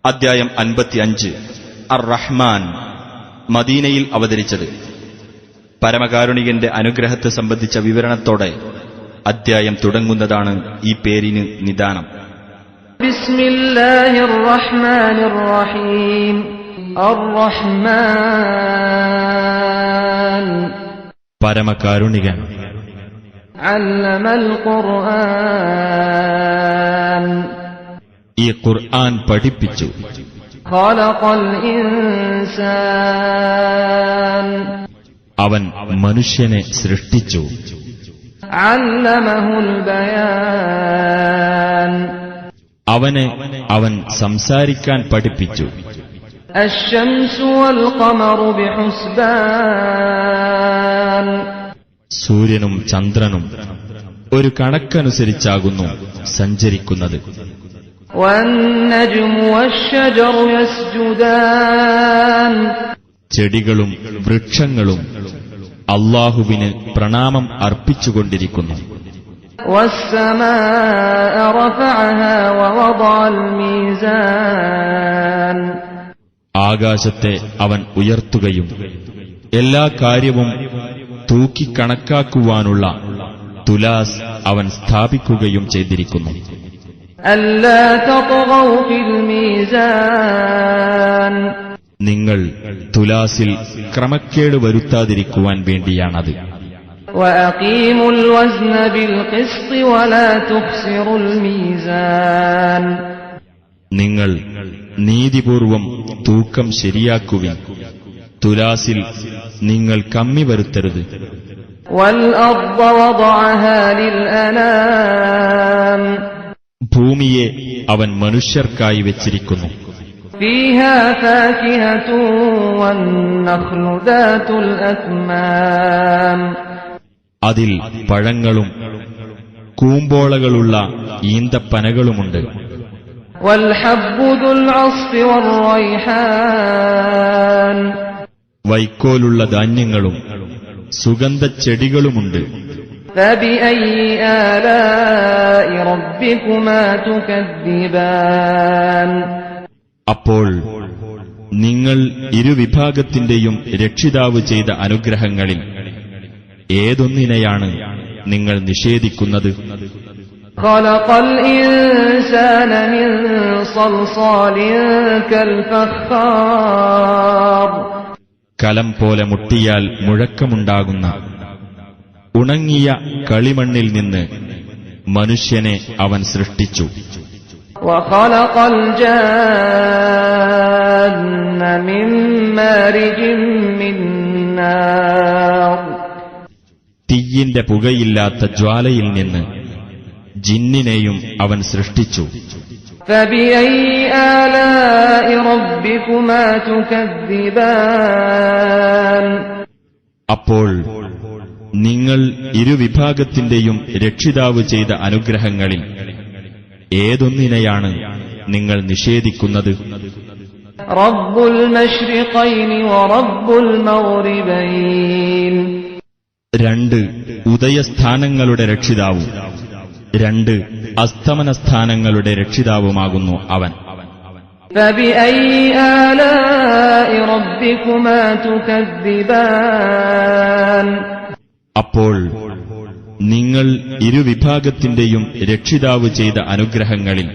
അദ്ധ്യായം 55 അർ റഹ്മാൻ. മദീനയിൽ അവതരിച്ചത്. പരമകാരുണികന്റെ അനുഗ്രഹത്തെ സംബന്ധിച്ച വിവരണത്തോടെ അദ്ധ്യായം തുടങ്ങുന്നതാണ് ഈ പേരിന് നിദാനം. ബിസ്മില്ലാഹിർ റഹ്മാനിർ റഹീം. അർ റഹ്മാൻ പരമകാരുണികൻ. അല്ലമൽ ഖുർആൻ ഈ ഖുർആൻ പഠിപ്പിച്ചു. ഖലഖൽ ഇൻസാൻ അവൻ മനുഷ്യനെ സൃഷ്ടിച്ചു. അല്ലമഹുൽ ബയാൻ അവനെ അവൻ സംസാരിക്കാൻ പഠിപ്പിച്ചു. അശ്ശംസു വൽ ഖമറു ബിഹുസ്ബാൻ സൂര്യനും ചന്ദ്രനും ഒരു കണക്കനുസരിച്ചാകുന്നു സഞ്ചരിക്കുന്നത്. വന്നജ്മു വശ്ശജറു യസ്ജുദാൻ ചെടികളും വൃക്ഷങ്ങളും അല്ലാഹുവിന് പ്രണാമം അർപ്പിച്ചുകൊണ്ടിരിക്കുന്നു. വസ്സമാഅ റഫഅഹാ വവദഅൽ മീസാൻ ആകാശത്തെ അവൻ ഉയർത്തുകയും എല്ലാ കാര്യവും തൂക്കിക്കണക്കാക്കുവാനുള്ള തുലാസ് അവൻ സ്ഥാപിക്കുകയും ചെയ്തിരിക്കുന്നു. അല്ലാ തത്ഗൗ ഫിൽ മീസാൻ നിങ്ങൾ തുലാസിൽ ക്രമക്കേട് വരുത്താതിരിക്കുവാൻ വേണ്ടിയാണത്. വഅഖീമുൽ വസ്ന ബിൽ ഖിസ്തി വലാ തുഖ്സിറുൽ മീസാൻ നിങ്ങൾ നീതിപൂർവം തൂക്കം ശരിയാക്കുവിൻ. തുലാസിൽ നിങ്ങൾ കമ്മി വരുത്തരുത്. വൽ അർദ വദഅഹാ ലിൽ അനാം ഭൂമിയെ അവൻ മനുഷ്യർക്കായി വെച്ചിരിക്കുന്നു. ഫീഹാ ഫാകിഹതു വന്നഖ്ലു ദാതുൽ അക്മാം അതിൽ പഴങ്ങളും കൂമ്പോളകളുള്ള ഈന്തപ്പനകളുമുണ്ട്. വൽ ഹബ്ബു ദുൽ അസ്ഫി വർ റൈഹാൻ വൈക്കോലുള്ള ധാന്യങ്ങളും സുഗന്ധച്ചെടികളുമുണ്ട്. ഫബിഅയ്യി ആലാഇ റബ്ബികുമാ തുകദ്ദിബാൻ അപ്പോൾ നിങ്ങൾ ഇരുവിഭാഗത്തിന്റെയും രക്ഷിതാവ് ചെയ്ത അനുഗ്രഹങ്ങളിൽ ഏതൊന്നിനെയാണ് നിങ്ങൾ നിഷേധിക്കുന്നത്? ഖലഖൽ ഇൻസാന മിൻ സൽസാലിൻ കൽ ഫഖാർ കലം പോലെ മുട്ടിയാൽ മുഴക്കമുണ്ടാകുന്ന ഉണങ്ങിയ കളിമണ്ണിൽ നിന്ന് മനുഷ്യനെ അവൻ സൃഷ്ടിച്ചു. വഖലഖൽ ജാന്ന മിൻ മാരിജിൻ മിൻ നാർ തീയിന്റെ പുകയില്ലാത്ത ജ്വാലയിൽ നിന്ന് ജിന്നിനെയും അവൻ സൃഷ്ടിച്ചു. ഫബിഅയ്യി ആലാഇ റബ്ബികുമാ തുകദ്ദിബാൻ അപ്പോൾ നിങ്ങൾ ഇരുവിഭാഗത്തിന്റെയും രക്ഷിതാവ് ചെയ്ത അനുഗ്രഹങ്ങളിൽ ഏതൊന്നിനെയാണ് നിങ്ങൾ നിഷേധിക്കുന്നത്? റബ്ബുൽ മശ്രിഖൈനി വറബ്ബുൽ മഗ്രിബൈൻ രണ്ട് ഉദയസ്ഥാനങ്ങളുടെ രക്ഷിതാവും രണ്ട് അസ്തമനസ്ഥാനങ്ങളുടെ രക്ഷിതാവുമാകുന്നു അവൻ. ഫബിഅയ്യി ആലാഇ റബ്ബികുമാ തുകദ്ദിബാൻ അപ്പോൾ നിങ്ങൾ ഇരുവിഭാഗത്തിന്റെയും രക്ഷിതാവ് ചെയ്ത അനുഗ്രഹങ്ങളിൽ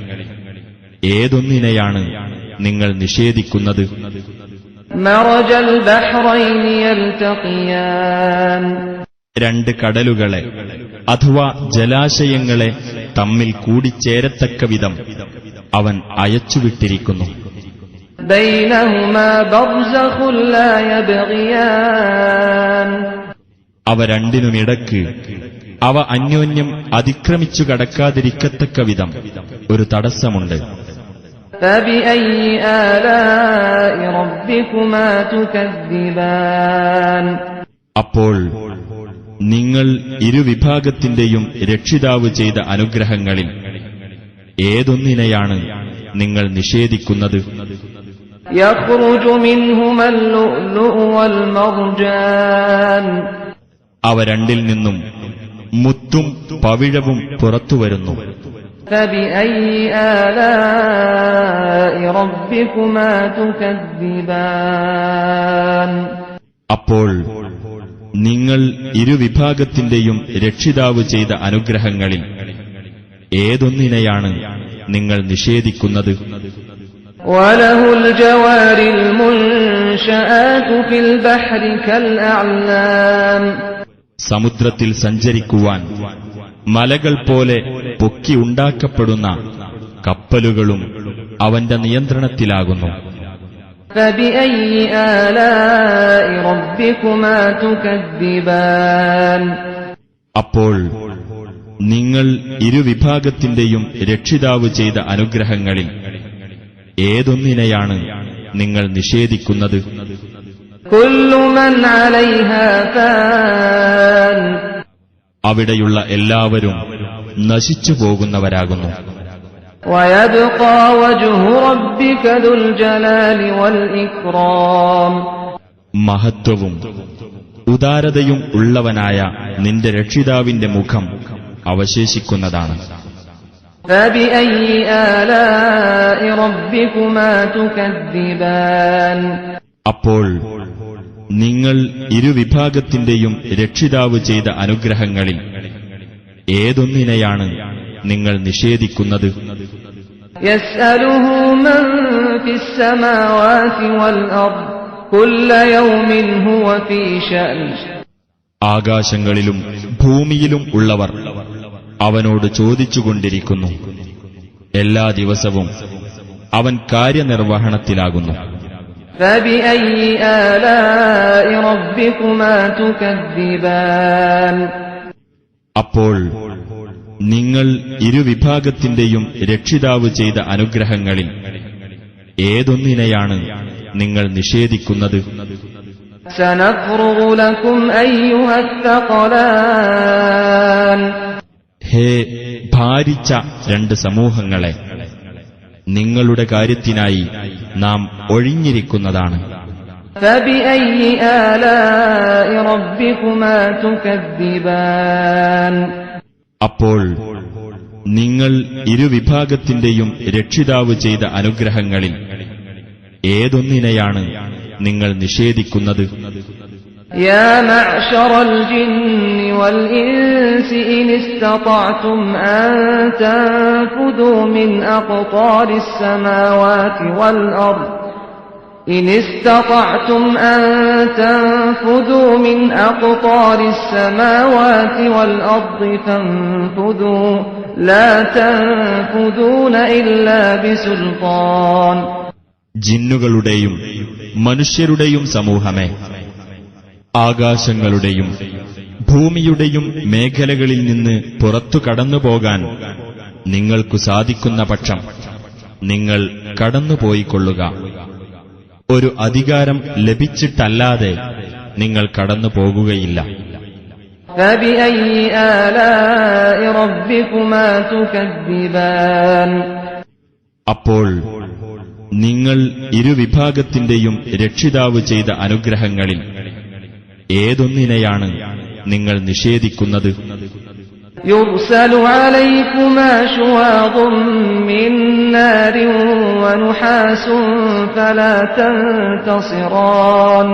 ഏതൊന്നിനെയാണ് നിങ്ങൾ നിഷേധിക്കുന്നത്? മറജൽ ബഹ്റൈനി യൽതഖിയാൻ രണ്ട് കടലുകളെ അഥവാ ജലാശയങ്ങളെ തമ്മിൽ കൂടിച്ചേരത്തക്ക വിധം അവൻ അയച്ചുവിട്ടിരിക്കുന്നു. ബൈനഹുമാ ബർസഖുൻ ലാ യബ്ഗിയാൻ അവ രണ്ടിനുമിടക്ക് അവ അന്യോന്യം അതിക്രമിച്ചു കടക്കാതിരിക്കത്തക്ക വിധം ഒരു തടസ്സമുണ്ട്. ഫബിഅയ്യി ആലാഇ റബ്ബികുമാ തുകദ്ദിബാൻ അപ്പോൾ നിങ്ങൾ ഇരുവിഭാഗത്തിന്റെയും രക്ഷിതാവ് ചെയ്ത അനുഗ്രഹങ്ങളിൽ ഏതൊന്നിനെയാണ് നിങ്ങൾ നിഷേധിക്കുന്നത്? യഖ്റുജു മിൻഹുമൽ ലുഅ്ലുഉ വൽ മർജാൻ അവ രണ്ടിൽ നിന്നും മുത്തും പവിഴവും പുറത്തുവരുന്നു. فبأي آلاء ربكما تكذبان അപ്പോൾ നിങ്ങൾ ഇരുവിഭാഗത്തിന്റെയും രക്ഷിതാവ് ചെയ്ത അനുഗ്രഹങ്ങളിൽ ഏതൊന്നിനെയാണ് നിങ്ങൾ നിഷേധിക്കുന്നത്? وله الجوار المنشآت في البحر كالأعلام സമുദ്രത്തിൽ സഞ്ചരിക്കുവാൻ മലകൾ പോലെ പൊക്കിയുണ്ടാക്കപ്പെടുന്ന കപ്പലുകളും അവന്റെ നിയന്ത്രണത്തിലാകുന്നു. فبأي آلاء ربكما تكذبان അപ്പോൾ നിങ്ങൾ ഇരുവിഭാഗത്തിന്റെയും രക്ഷിതാവ് ചെയ്ത അനുഗ്രഹങ്ങളിൽ ഏതൊന്നിനെയാണ് നിങ്ങൾ നിഷേധിക്കുന്നത്? كل من عليها فان അവിടെയുള്ള എല്ലാവരും നശിച്ചു പോകുന്നവരാകുന്നു. ويبقى وجه ربك ذو الجلال والإكرام മഹത്വവും ഉദാരതയും ഉള്ളവനായ നിന്റെ രക്ഷിതാവിന്റെ മുഖം അവശേഷിക്കുന്നതാണ്. فبأي آلاء ربكما تكذبان അപ്പോൾ നിങ്ങൾ ഇരുവിഭാഗത്തിന്റെയും രക്ഷിതാവ് ചെയ്ത അനുഗ്രഹങ്ങളിൽ ഏതൊന്നിനെയാണ് നിങ്ങൾ നിഷേധിക്കുന്നത്? يسأله من في السماوات والأرض كل يوم هو في شأن ആകാശങ്ങളിലും ഭൂമിയിലും ഉള്ളവർ അവനോട് ചോദിച്ചുകൊണ്ടിരിക്കുന്നു. എല്ലാ ദിവസവും അവൻ കാര്യനിർവഹണത്തിലാകുന്നു. فبأي آلاء ربكما تكذبان അപ്പോൾ നിങ്ങൾ ഇരുവിഭാഗത്തിന്റെയും രക്ഷിതാവ് ചെയ്ത അനുഗ്രഹങ്ങളിൽ ഏതൊന്നിനെയാണ് നിങ്ങൾ നിഷേധിക്കുന്നത്? سنفرغ لكم أيها الثقلان ഹേ ഭാരിച്ച രണ്ട് സമൂഹങ്ങളെ, നിങ്ങളുടെ കാര്യത്തിനായി നാം ഒഴിഞ്ഞിരിക്കുന്നതാണ്. فبأي آلاء ربكما تكذبان അപ്പോൾ നിങ്ങൾ ഇരുവിഭാഗത്തിന്റെയും രക്ഷിതാവ് ചെയ്ത അനുഗ്രഹങ്ങളിൽ ഏതൊന്നിനെയാണ് നിങ്ങൾ നിഷേധിക്കുന്നത്? يا معشر الجن والإنس إن استطعتم أن تنفذوا من أقطار السماوات والأرض إن استطعتم أن تنفذوا من أقطار السماوات والأرض فانفذوا لا تنفذون إلا بسلطان ജിന്നുകളുടെയും മനുഷ്യരുടെയും സമൂഹമേ, ആകാശങ്ങളുടെയും ഭൂമിയുടെയും മേഖലകളിൽ നിന്ന് പുറത്തു കടന്നുപോകാൻ നിങ്ങൾക്കു സാധിക്കുന്ന പക്ഷം നിങ്ങൾ കടന്നുപോയിക്കൊള്ളുക. ഒരു അധികാരം ലഭിച്ചിട്ടല്ലാതെ നിങ്ങൾ കടന്നുപോകുകയില്ല. فبأي آلاء ربكما تكذبان അപ്പോൾ നിങ്ങൾ ഇരുവിഭാഗത്തിന്റെയും രക്ഷിതാവ് ചെയ്ത അനുഗ്രഹങ്ങളിൽ ഏതൊന്നിനെയാണ് നിങ്ങൾ നിഷേധിക്കുന്നത്? يرسل عليكما شواظ من نار ونحاس فلا تنتصران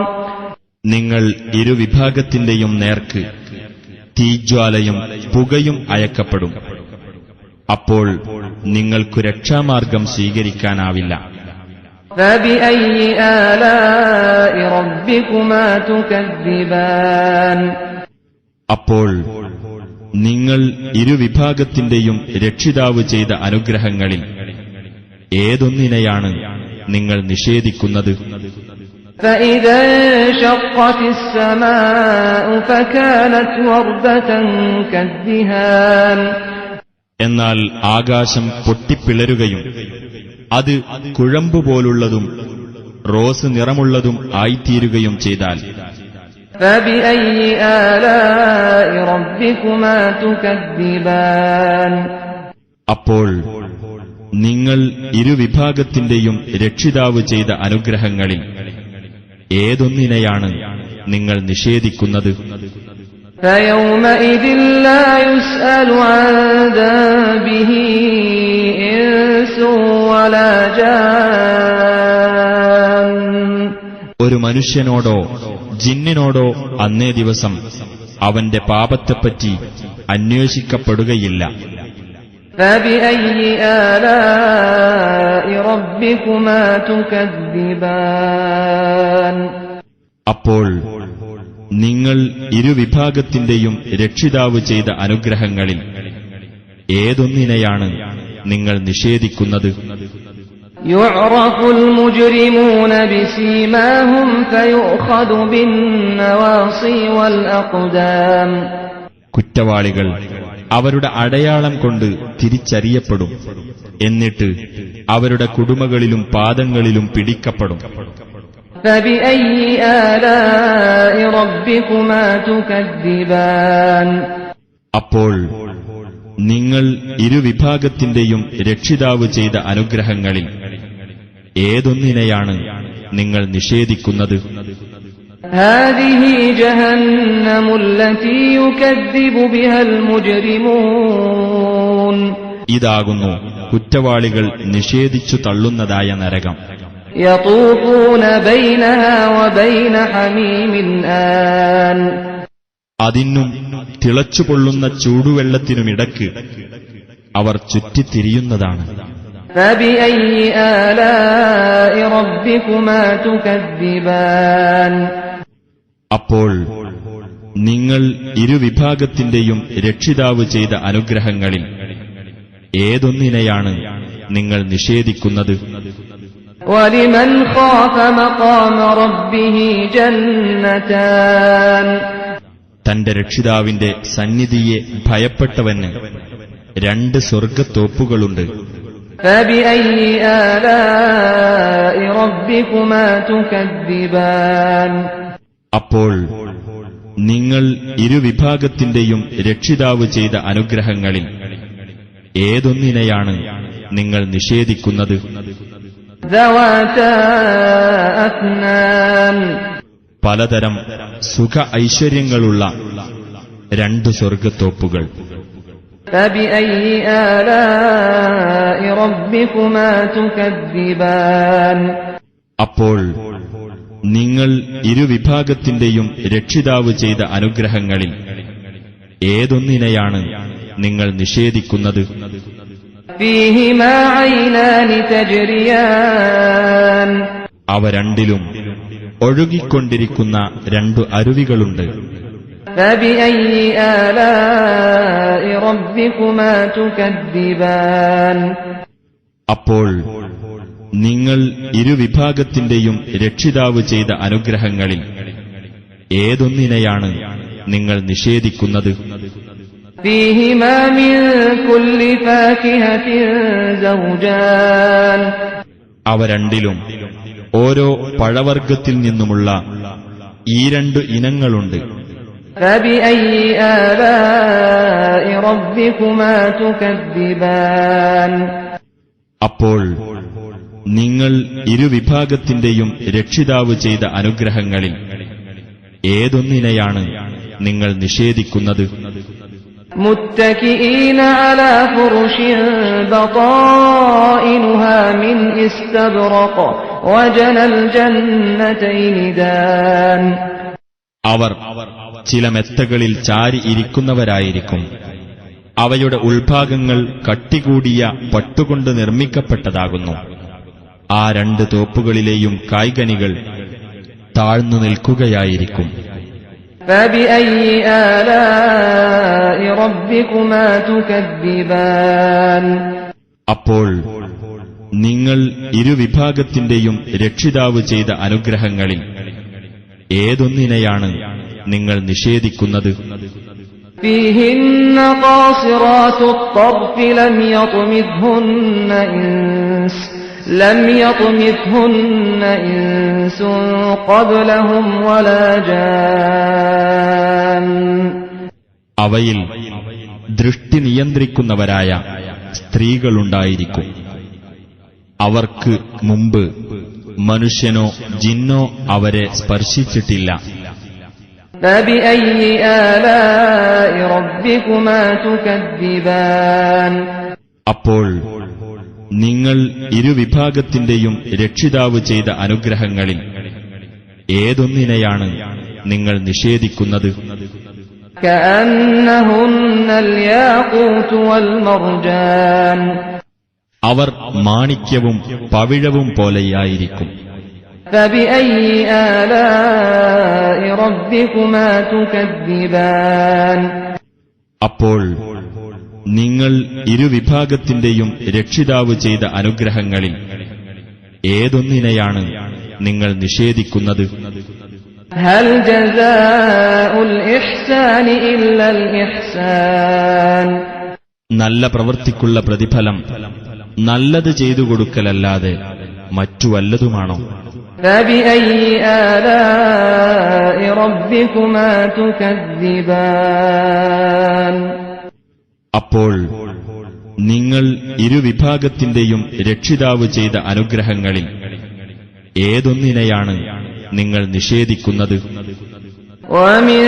നിങ്ങൾ ഇരുവിഭാഗത്തിന്റെയും നേർക്ക് തീജ്വാലയും പുകയും അയക്കപ്പെടും. അപ്പോൾ നിങ്ങൾക്കു രക്ഷാമാർഗം സ്വീകരിക്കാനാവില്ല. فبأي آلاء ربكما تكذبان അപ്പോൾ നിങ്ങൾ ഇരുവിഭാഗത്തിന്റെയും രക്ഷിതാവ് ചെയ്ത അനുഗ്രഹങ്ങളിൽ ഏതൊന്നിനെയാണ് നിങ്ങൾ നിഷേധിക്കുന്നത്? فإذا انشقت السماء فكانت وردة كالدهان എന്നാൽ ആകാശം പൊട്ടിപ്പിളരുകയും അത് കുഴമ്പുപോലുള്ളതും റോസ് നിറമുള്ളതും ആയിത്തീരുകയും ചെയ്താൽ فبأي آلاء ربكما تكذبان അപ്പോൾ നിങ്ങൾ ഇരുവിഭാഗത്തിന്റെയും രക്ഷിതാവ് ചെയ്ത അനുഗ്രഹങ്ങളിൽ ഏതൊന്നിനെയാണ് നിങ്ങൾ നിഷേധിക്കുന്നത്? فيومئذ لا يسأل عن ذنبه إنس ولا جان. ഒരു മനുഷ്യനോടോ ജിന്നിനോടോ അന്നേ ദിവസം അവന്റെ പാപത്തെപ്പറ്റി അന്വേഷിക്കപ്പെടുകയില്ല. فبأي آلاء ربكما تكذبان. അപ്പോൾ നിങ്ങൾ ഇരുവിഭാഗത്തിന്റെയും രക്ഷിതാവ് ചെയ്ത അനുഗ്രഹങ്ങളിൽ ഏതൊന്നിനെയാണ് നിങ്ങൾ നിഷേധിക്കുന്നത്? يعرف المجرمون بسيماهم فيؤخذ بالنواصي والأقدام. കുറ്റവാളികൾ അവരുടെ അടയാളം കൊണ്ട് തിരിച്ചറിയപ്പെടും. എന്നിട്ട് അവരുടെ കുടുമകളിലും പാദങ്ങളിലും പിടിക്കപ്പെടും. فبأي آلاء ربكما تكذبان. അപ്പോൾ നിങ്ങൾ ഇരുവിഭാഗത്തിന്റെയും രക്ഷിതാവ് ചെയ്ത അനുഗ്രഹങ്ങളിൽ ഏതൊന്നിനെയാണ് നിങ്ങൾ നിഷേധിക്കുന്നത്? هذه جهنم التي يكذب بها المجرمون. ഇതാകുന്നു കുറ്റവാളികൾ നിഷേധിച്ചു തള്ളുന്നതായ നരകം. يطوفون بينها وبين حميم آن. അതിനും തിളച്ചുപൊള്ളുന്ന ചൂടുവെള്ളത്തിനുമിടക്ക് അവർ ചുറ്റിത്തിരിയുന്നതാണ്. فبأي آلاء ربكما تكذبان. അപ്പോൾ നിങ്ങൾ ഇരുവിഭാഗത്തിന്റെയും രക്ഷിതാവ് ചെയ്ത അനുഗ്രഹങ്ങളിൽ ഏതൊന്നിനെയാണ് നിങ്ങൾ നിഷേധിക്കുന്നത്? ولمن خاف مقام ربه جنتان. തന്റെ രക്ഷിതാവിന്റെ സന്നിധിയെ ഭയപ്പെട്ടവന് രണ്ട് സ്വർഗത്തോപ്പുകളുണ്ട്. فبأي آلاء ربكما تكذبان. അപ്പോൾ നിങ്ങൾ ഇരുവിഭാഗത്തിന്റെയും രക്ഷിതാവ് ചെയ്ത അനുഗ്രഹങ്ങളിൽ ഏതൊന്നിനെയാണ് നിങ്ങൾ നിഷേധിക്കുന്നത്? ذواتا أفنان. പലതരം സുഖ ഐശ്വര്യങ്ങളുള്ള രണ്ട് സ്വർഗത്തോപ്പുകൾ. فبأي آلاء ربكما تكذبان. അപ്പോൾ നിങ്ങൾ ഇരുവിഭാഗത്തിന്റെയും രക്ഷിതാവ് ചെയ്ത അനുഗ്രഹങ്ങളിൽ ഏതൊന്നിനെയാണ് നിങ്ങൾ നിഷേധിക്കുന്നത്? فيهما عينان تجريان. അവ രണ്ടിലും ഒഴുകിക്കൊണ്ടിരിക്കുന്ന രണ്ടു അരുവികളുണ്ട്. فبأي آلاء ربكما تكذبان. അപ്പോൾ നിങ്ങൾ ഇരുവിഭാഗത്തിന്റെയും രക്ഷിതാവ് ചെയ്ത അനുഗ്രഹങ്ങളിൽ ഏതൊന്നിനെയാണ് നിങ്ങൾ നിഷേധിക്കുന്നത്? فيهما من كل فاكهة زوجان. അവ രണ്ടിലും ഓരോ പഴവർഗ്ഗത്തിൽ നിന്നുമുള്ള ഈ രണ്ടു ഇനങ്ങളുണ്ട്. فبأي آلاء ربكما تكذبان. അപ്പോൾ നിങ്ങൾ ഇരുവിഭാഗത്തിന്റെയും രക്ഷിതാവ് ചെയ്ത അനുഗ്രഹങ്ങളിൽ ഏതൊന്നിനെയാണ് നിങ്ങൾ നിഷേധിക്കുന്നത്? متكئين على فرش بطائنها من استبرق وجنى الجنتين دان. അവർ ചില മെത്തകളിൽ ചാരി ഇരിക്കുന്നവരായിരിക്കും. അവയുടെ ഉൾഭാഗങ്ങൾ കട്ടികൂടിയ പട്ടുകൊണ്ട് നിർമ്മിക്കപ്പെട്ടതാകുന്നു. ആ രണ്ട് തോപ്പുകളിലെയും കായ്കനികൾ താഴ്ന്നു നിൽക്കുകയായിരിക്കും. فبأي آلاء ربكما تكذبان. അപ്പോൾ നിങ്ങൾ ഇരുവിഭാഗത്തിന്റെയും രക്ഷിതാവ് ചെയ്ത അനുഗ്രഹങ്ങളിൽ ഏതൊന്നിനെയാണ് നിങ്ങൾ നിഷേധിക്കുന്നത്? فيهن قاصرات الطرف لم يطمثهن إنس قبلهم ولا جان. അവയിൽ ദൃഷ്ടി നിയന്ത്രിക്കുന്നവരായ സ്ത്രീകളുണ്ടായിരിക്കും. അവർക്ക് മുമ്പ് മനുഷ്യനോ ജിന്നോ അവരെ സ്പർശിച്ചിട്ടില്ല. فبأي آلاء ربكما تكذبان അപ്പോൾ നിങ്ങൾ ഇരുവിഭാഗത്തിന്റെയും രക്ഷിതാവ് ചെയ്ത അനുഗ്രഹങ്ങളിൽ ഏതൊന്നിനെയാണ് നിങ്ങൾ നിഷേധിക്കുന്നത്? كأنهن الياقوت والمرجان അവർ മാണിക്യവും പവിഴവും പോലെയായിരിക്കും. فبأي آلاء ربكما تكذبان അപ്പോൾ നിങ്ങൾ ഇരുവിഭാഗത്തിന്റെയും രക്ഷിതാവ് ചെയ്ത അനുഗ്രഹങ്ങളിൽ ഏതൊന്നിനെയാണ് നിങ്ങൾ നിഷേധിക്കുന്നത്? هل جزاء الإحسان إلا الإحسان നല്ല പ്രവൃത്തിക്കുള്ള പ്രതിഫലം നല്ലത് ചെയ്തു കൊടുക്കലല്ലാതെ മറ്റു വല്ലതുമാണോ? فبأي آلاء ربكما تكذبان അപ്പോൾ നിങ്ങൾ ഇരുവിഭാഗത്തിന്റെയും രക്ഷിതാവ് ചെയ്ത അനുഗ്രഹങ്ങളിൽ ഏതൊന്നിനെയാണ് നിങ്ങൾ നിഷേധിക്കുന്നത്? ومن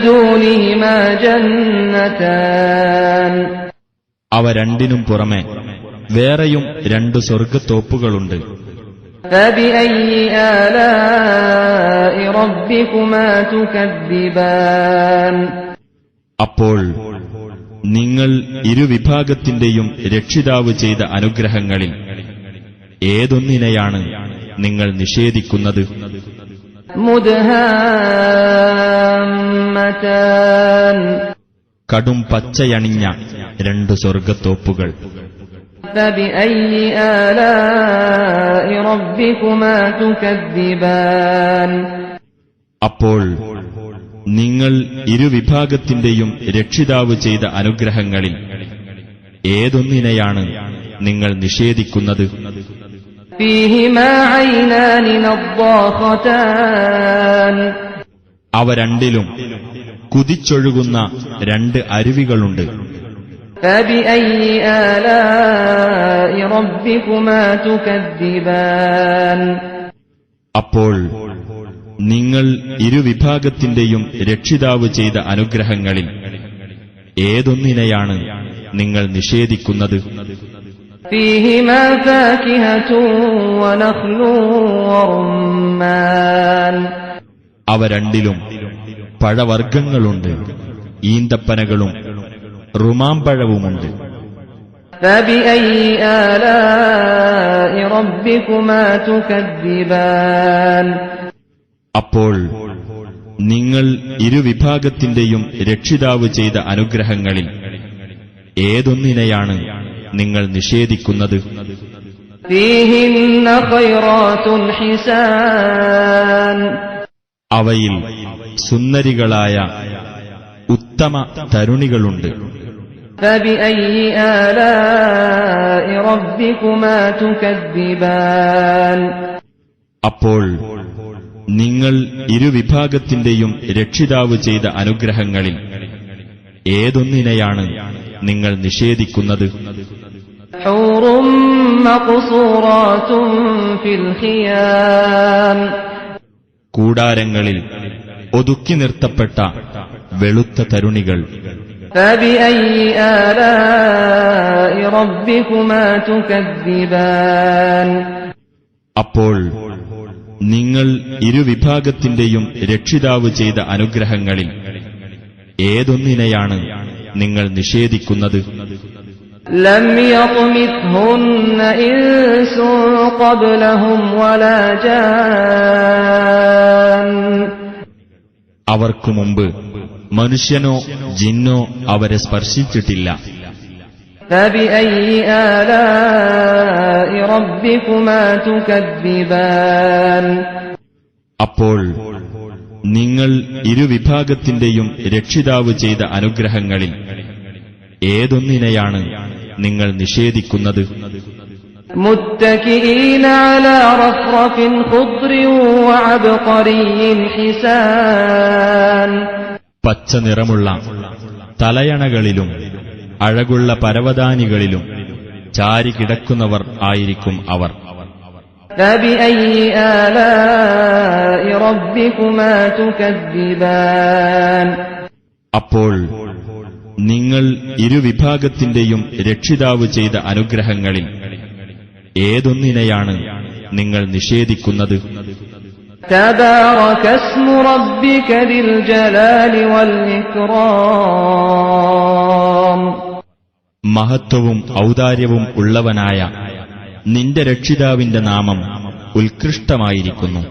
دونهما جنتان അവ രണ്ടിനും പുറമെ വേറെയും 2 സ്വർഗ്ഗത്തോപ്പുകളുണ്ട്. فبأي آلاء ربكما تكذبان അപ്പോൾ നിങ്ങൾ ഇരുവിഭാഗത്തിന്റെയും രക്ഷിതാവ് ചെയ്ത അനുഗ്രഹങ്ങളിൽ ഏതൊന്നിനെയാണ് നിങ്ങൾ നിഷേധിക്കുന്നത്? مدهامتان കടും പച്ചയണിഞ്ഞ 2 സ്വർഗ്ഗത്തോപ്പുകൾ. فبأي آلاء ربكما تكذبان അപ്പോൾ നിങ്ങൾ ഇരുവിഭാഗത്തിന്റെയും രക്ഷിതാവ് ചെയ്ത അനുഗ്രഹങ്ങളിൽ ഏതൊന്നിനെയാണ് നിങ്ങൾ നിഷേധിക്കുന്നത്? فيهما عينان نضاختان അവ രണ്ടിലും കുതിച്ചൊഴുകുന്ന 2 അരുവികളുണ്ട്. فبأي آلاء ربكما تكذبان അപ്പോൾ നിങ്ങൾ ഇരുവിഭാഗത്തിന്റെയും രക്ഷിതാവ് ചെയ്ത അനുഗ്രഹങ്ങളിൽ ഏതൊന്നിനെയാണ് നിങ്ങൾ നിഷേധിക്കുന്നത്? فيهما فاكهة ونخل ورمان അവ രണ്ടിലും പഴവർഗ്ഗങ്ങളുണ്ട്, ഈന്തപ്പനകളും റുമാമ്പഴവുമുണ്ട്. فبأي آلاء ربكما تكذبان അപ്പോൾ നിങ്ങൾ ഇരുവിഭാഗത്തിന്റെയും രക്ഷിതാവ് ചെയ്ത അനുഗ്രഹങ്ങളിൽ ഏതൊന്നിനെയാണ് നിങ്ങൾ നിഷേധിക്കുന്നത്? فيهن خيرات حسان അവയിൽ സുന്ദരികളായ ഉത്തമ തരുണികളുണ്ട്. فبأي آلاء ربكما تكذبان അപ്പോൾ നിങ്ങൾ ഇരുവിഭാഗത്തിന്റെയും രക്ഷിതാവ് ചെയ്ത അനുഗ്രഹങ്ങളിൽ ഏതൊന്നിനെയാണ് നിങ്ങൾ നിഷേധിക്കുന്നത്? حور مقصورات في الخيام കൂടാരങ്ങളിൽ ഒതുക്കി നിർത്തപ്പെട്ട വെളുത്ത തരുണികൾ. فبأي آلاء ربكما تكذبان അപ്പോൾ നിങ്ങൾ ഇരുവിഭാഗത്തിന്റെയും രക്ഷിതാവ് ചെയ്ത അനുഗ്രഹങ്ങളിൽ ഏതൊന്നിനെയാണ് നിങ്ങൾ നിഷേധിക്കുന്നത്? لم يطمثهن إنس قبلهم ولا جان അവർക്കു മുമ്പ് മനുഷ്യനോ ജിന്നോ അവരെ സ്പർശിച്ചിട്ടില്ല. فبأي آلاء ربكما تكذبان അപ്പോൾ നിങ്ങൾ ഇരുവിഭാഗത്തിന്റെയും രക്ഷിതാവ് ചെയ്ത അനുഗ്രഹങ്ങളിൽ ഏതൊന്നിനെയാണ് നിങ്ങൾ നിഷേധിക്കുന്നത്? متكئين على رفرف خضر وعبقري حسان പച്ച നിറമുള്ള തലയണകളിലും അഴകുള്ള പരവതാനികളിലും ചാരി കിടക്കുന്നവർ ആയിരിക്കും അവർ. فبأي آلاء ربكما تكذبان അപ്പോൾ നിങ്ങൾ ഇരുവിഭാഗത്തിന്റെയും രക്ഷിതാവ് ചെയ്ത അനുഗ്രഹങ്ങളിൽ ഏതൊന്നിനെയാണ് നിങ്ങൾ നിഷേധിക്കുന്നത്? تبارك اسم ربك ذي الجلال والإكرام മഹത്വവും ഔദാര്യവും ഉള്ളവനായ നിന്റെ രക്ഷിതാവിന്റെ നാമം ഉത്കൃഷ്ടമായിരിക്കുന്നു.